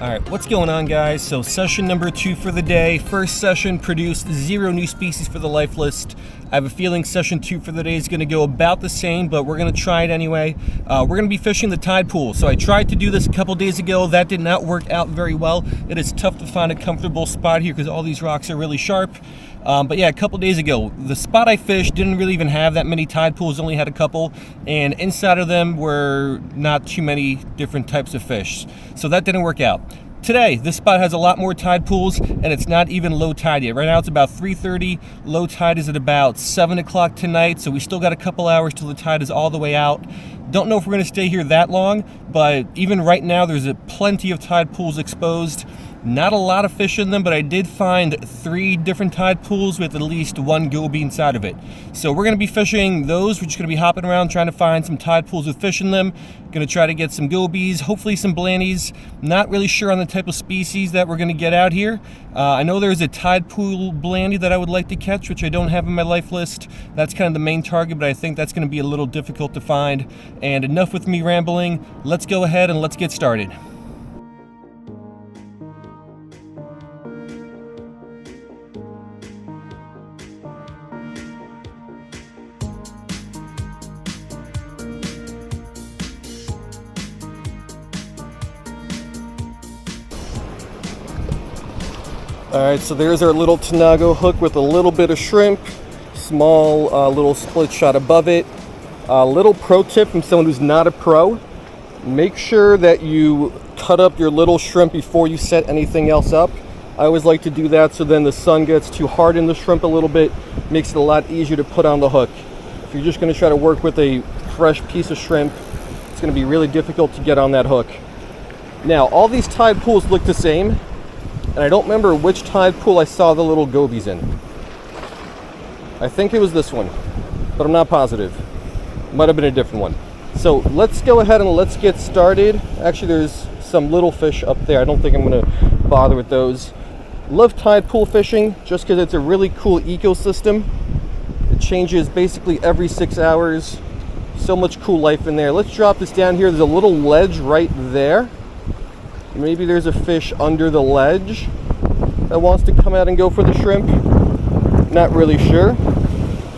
Alright, what's going on, guys? So session number 2 for the day. First session produced 0 new species for the life list. I have a feeling session 2 for the day is going to go about the same, but we're going to try it anyway. We're going to be fishing the tide pool. So I tried to do this a couple days ago. That did not work out very well. It is tough to find a comfortable spot here because all these rocks are really sharp. But yeah, a couple days ago, the spot I fished didn't really even have that many tide pools, only had a couple, and inside of them were not too many different types of fish. So that didn't work out. Today, this spot has a lot more tide pools, and it's not even low tide yet. Right now it's about 3:30. Low tide is at about 7 o'clock tonight, so we still got a couple hours till the tide is all the way out. Don't know if we're going to stay here that long, but even right now there's plenty of tide pools exposed. Not a lot of fish in them, but I did find 3 different tide pools with at least 1 goby inside of it. So we're going to be fishing those. We're just going to be hopping around trying to find some tide pools with fish in them. Going to try to get some gobies, hopefully some blennies. Not really sure on the type of species that we're going to get out here. I know there's a tide pool blenny that I would like to catch, which I don't have in my life list. That's kind of the main target, but I think that's going to be a little difficult to find. And enough with me rambling. Let's go ahead and let's get started. Alright, so there's our little Tanago hook with a little bit of shrimp, small little split shot above it. Little pro tip from someone who's not a pro: make sure that you cut up your little shrimp before you set anything else up. I always like to do that so then the sun gets too hard in the shrimp a little bit, makes it a lot easier to put on the hook. If you're just going to try to work with a fresh piece of shrimp, it's going to be really difficult to get on that hook. Now, all these tide pools look the same, and I don't remember which tide pool I saw the little gobies in. I think it was this one, but I'm not positive. Might have been a different one. So let's go ahead and let's get started. Actually, there's some little fish up there. I don't think I'm going to bother with those. Love tide pool fishing just because it's a really cool ecosystem. It changes basically every 6 hours. So much cool life in there. Let's drop this down here. There's a little ledge right there. Maybe there's a fish under the ledge that wants to come out and go for the shrimp. Not really sure.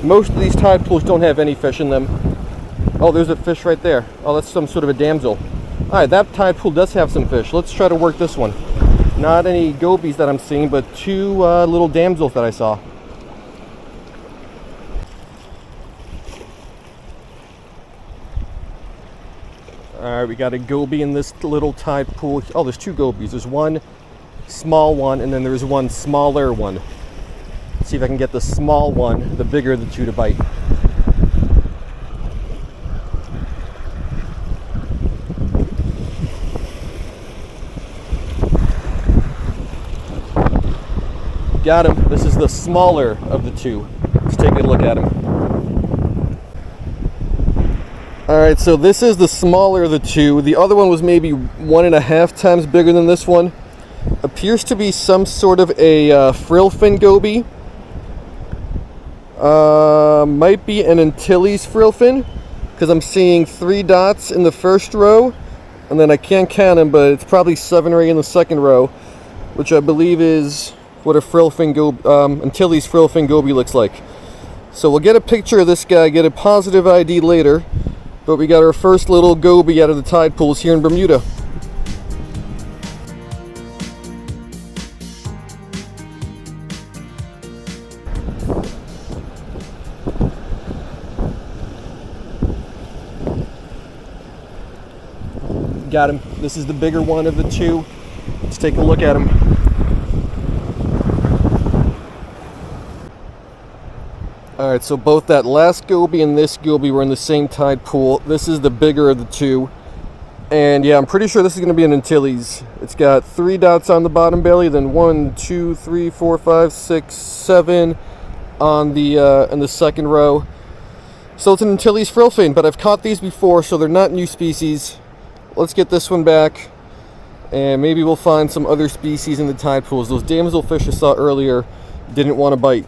Most of these tide pools don't have any fish in them. Oh, there's a fish right there. Oh, that's some sort of a damsel. Alright, that tide pool does have some fish. Let's try to work this one. Not any gobies that I'm seeing, but 2 little damsels that I saw. Alright, we got a goby in this little tide pool. Oh, there's 2 gobies. There's one small one, and then there's one smaller one. Let's see if I can get the small one, the bigger of the 2, to bite. Got him. This is the smaller of the 2. Let's take a look at him. Alright, so this is the smaller of the 2. The other one was maybe 1.5 times bigger than this one. Appears to be some sort of a frillfin goby. Might be an Antilles frillfin, because I'm seeing 3 dots in the first row, and then I can't count them, but it's probably 7 or 8 in the second row, which I believe is what a frillfin Antilles frillfin goby looks like. So we'll get a picture of this guy, get a positive ID later. But we got our first little goby out of the tide pools here in Bermuda. Got him. This is the bigger one of the 2. Let's take a look at him. Alright, so both that last goby and this goby were in the same tide pool. This is the bigger of the 2. And yeah, I'm pretty sure this is going to be an Antilles. It's got 3 dots on the bottom belly, then 1, 2, 3, 4, 5, 6, 7 on the in the second row. So it's an Antilles frillfin, but I've caught these before, so they're not new species. Let's get this one back, and maybe we'll find some other species in the tide pools. Those damselfish I saw earlier didn't want to bite.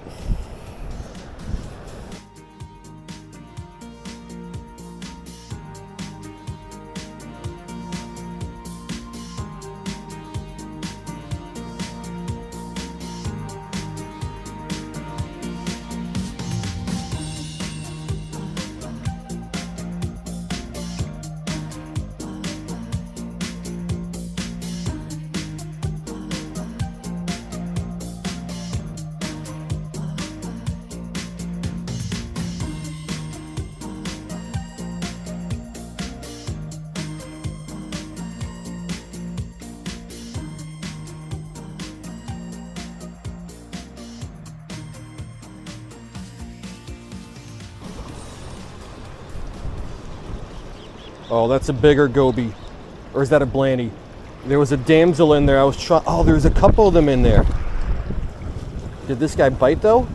Oh, that's a bigger goby. Or is that a blenny? There was a damsel in there. I was trying. Oh, there's a couple of them in there. Did this guy bite though?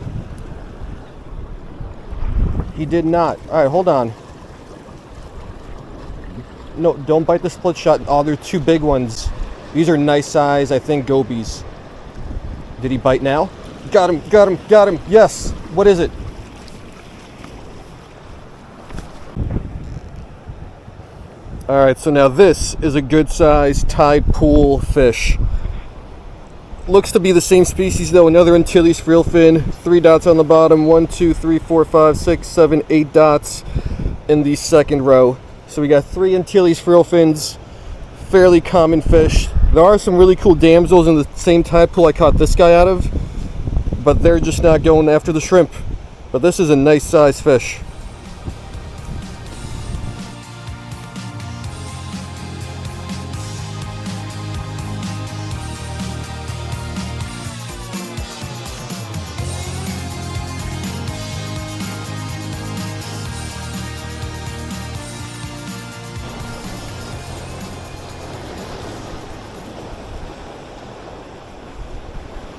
He did not. All right, hold on. No, don't bite the split shot. Oh, they're two big ones. These are nice size, I think, gobies. Did he bite now? Got him, got him, got him. Yes. What is it? All right, so now this is a good size tide pool fish. Looks to be the same species though. Another Antilles frillfin. 3 dots on the bottom. 1, 2, 3, 4, 5, 6, 7, 8 dots in the second row. So we got 3 Antilles frillfins. Fairly common fish. There are some really cool damsels in the same tide pool I caught this guy out of, but they're just not going after the shrimp. But this is a nice size fish.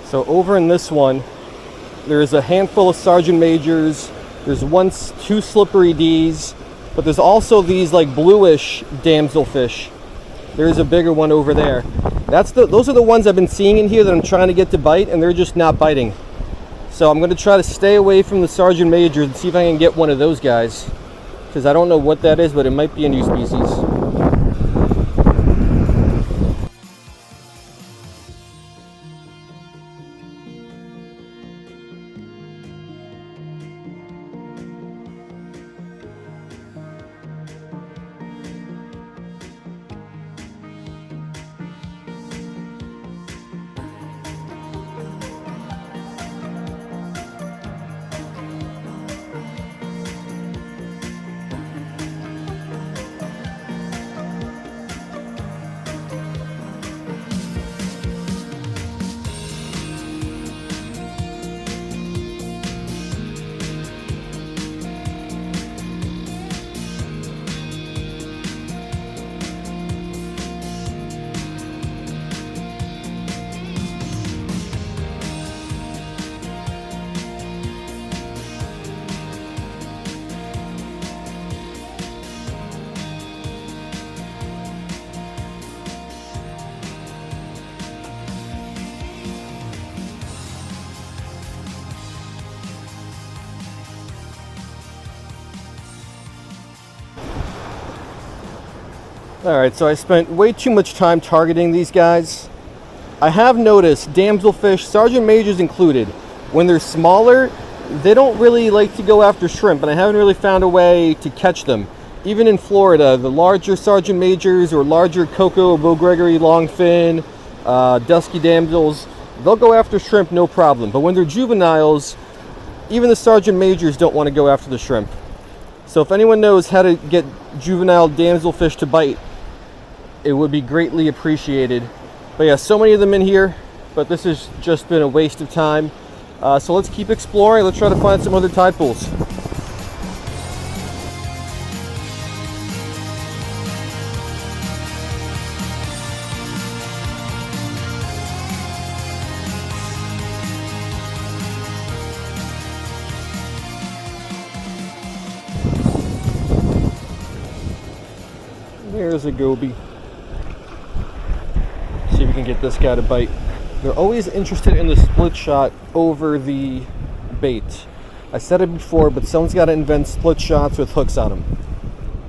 So over in this one, there's a handful of sergeant majors. There's 2 slippery D's, but there's also these like bluish damselfish. There's a bigger one over there. Those are the ones I've been seeing in here that I'm trying to get to bite, and they're just not biting. So I'm going to try to stay away from the sergeant majors and see if I can get one of those guys, because I don't know what that is, but it might be a new species. Alright, so I spent way too much time targeting these guys. I have noticed damselfish, sergeant majors included, when they're smaller, they don't really like to go after shrimp, and I haven't really found a way to catch them. Even in Florida, the larger sergeant majors or larger Coco, Bo Gregory, longfin, dusky damsels, they'll go after shrimp no problem. But when they're juveniles, even the sergeant majors don't want to go after the shrimp. So if anyone knows how to get juvenile damselfish to bite, it would be greatly appreciated. But yeah, so many of them in here, but this has just been a waste of time. So let's keep exploring. Let's try to find some other tide pools. There's a goby. See if we can get this guy to bite. They're always interested in the split shot over the bait. I said it before, but someone's got to invent split shots with hooks on them.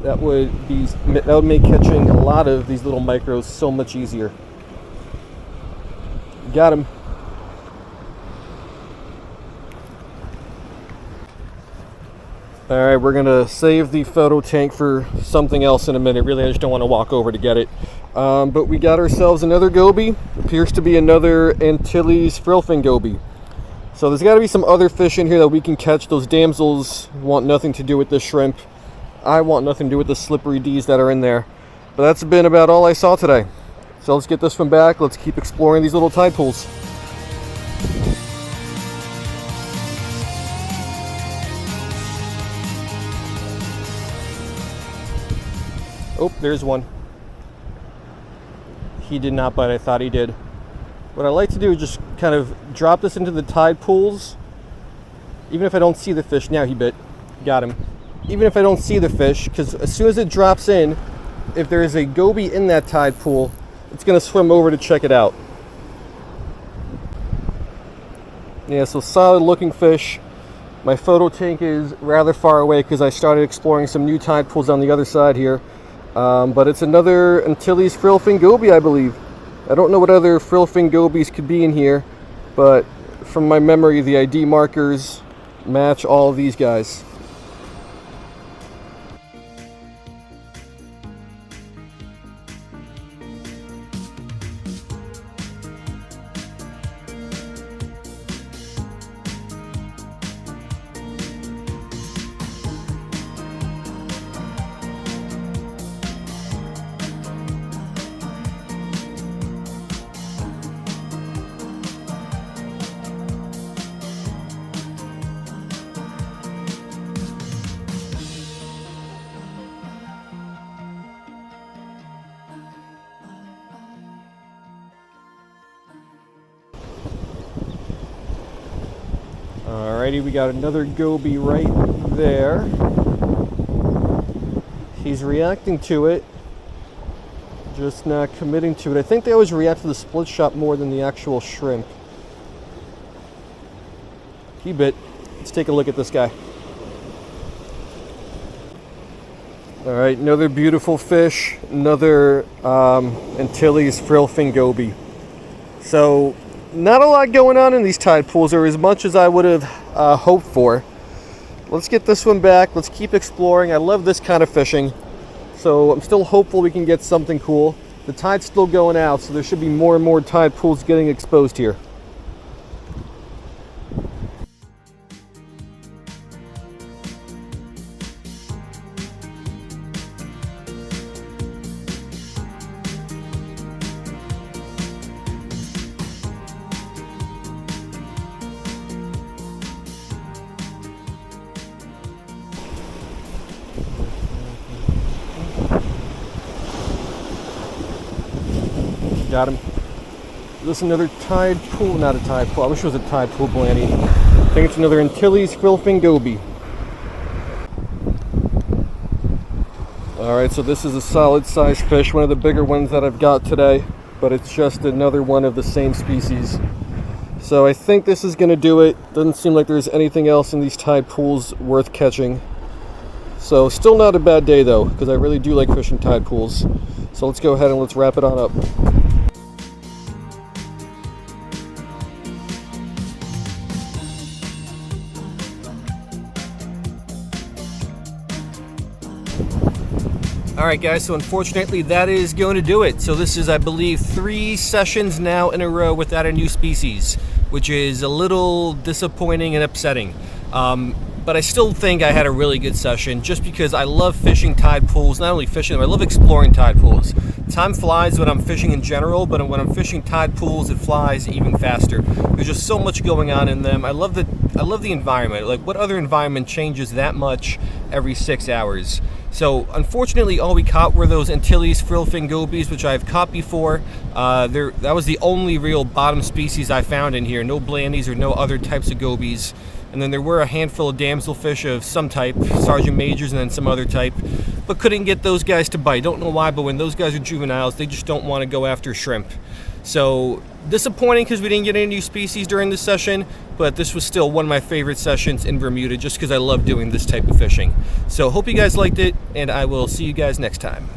That would make catching a lot of these little micros so much easier. Got him. All right, we're gonna save the photo tank for something else in a minute. Really, I just don't want to walk over to get it. But we got ourselves another goby. Appears to be another Antilles frillfin goby. So there's got to be some other fish in here that we can catch. Those damsels want nothing to do with the shrimp. I want nothing to do with the slippery D's that are in there. But that's been about all I saw today. So let's get this one back. Let's keep exploring these little tide pools. Oh, there's one. He did not bite. I thought he did. What I like to do is just kind of drop this into the tide pools. Even if I don't see the fish. Now he bit. Got him. Even if I don't see the fish, because as soon as it drops in, if there is a goby in that tide pool, it's going to swim over to check it out. Yeah, so solid looking fish. My photo tank is rather far away because I started exploring some new tide pools on the other side here. But it's another Antilles frillfin goby, I believe. I don't know what other frillfin gobies could be in here, but from my memory, the ID markers match all of these guys. Alrighty, we got another goby right there. He's reacting to it, just not committing to it. I think they always react to the split shot more than the actual shrimp. He bit. Let's take a look at this guy. Alright, another beautiful fish, another Antilles frillfin goby. So, not a lot going on in these tide pools, or as much as I would have hoped for. Let's get this one back. Let's keep exploring. I love this kind of fishing, so I'm still hopeful we can get something cool. The tide's still going out, so there should be more and more tide pools getting exposed here. Got him. This is another tide pool, not a tide pool. I wish it was a tide pool blenny. I think it's another Antilles frillfin goby. Alright, so this is a solid sized fish, one of the bigger ones that I've got today, but it's just another one of the same species. So I think this is going to do it. Doesn't seem like there's anything else in these tide pools worth catching. So still not a bad day though, because I really do like fishing tide pools. So let's go ahead and let's wrap it on up. Alright guys, so unfortunately that is going to do it. So this is, I believe, 3 sessions now in a row without a new species, which is a little disappointing and upsetting. But I still think I had a really good session, just because I love fishing tide pools. Not only fishing them, I love exploring tide pools. Time flies when I'm fishing in general, but when I'm fishing tide pools, it flies even faster. There's just so much going on in them. I love the environment. Like, what other environment changes that much every 6 hours? So unfortunately, all we caught were those Antilles frillfin gobies, which I've caught before. That was the only real bottom species I found in here. No blennies or no other types of gobies. And then there were a handful of damselfish of some type, sergeant majors, and then some other type, but couldn't get those guys to bite. Don't know why, but when those guys are juveniles, they just don't want to go after shrimp. So disappointing because we didn't get any new species during this session, but this was still one of my favorite sessions in Bermuda, just because I love doing this type of fishing. So hope you guys liked it, and I will see you guys next time.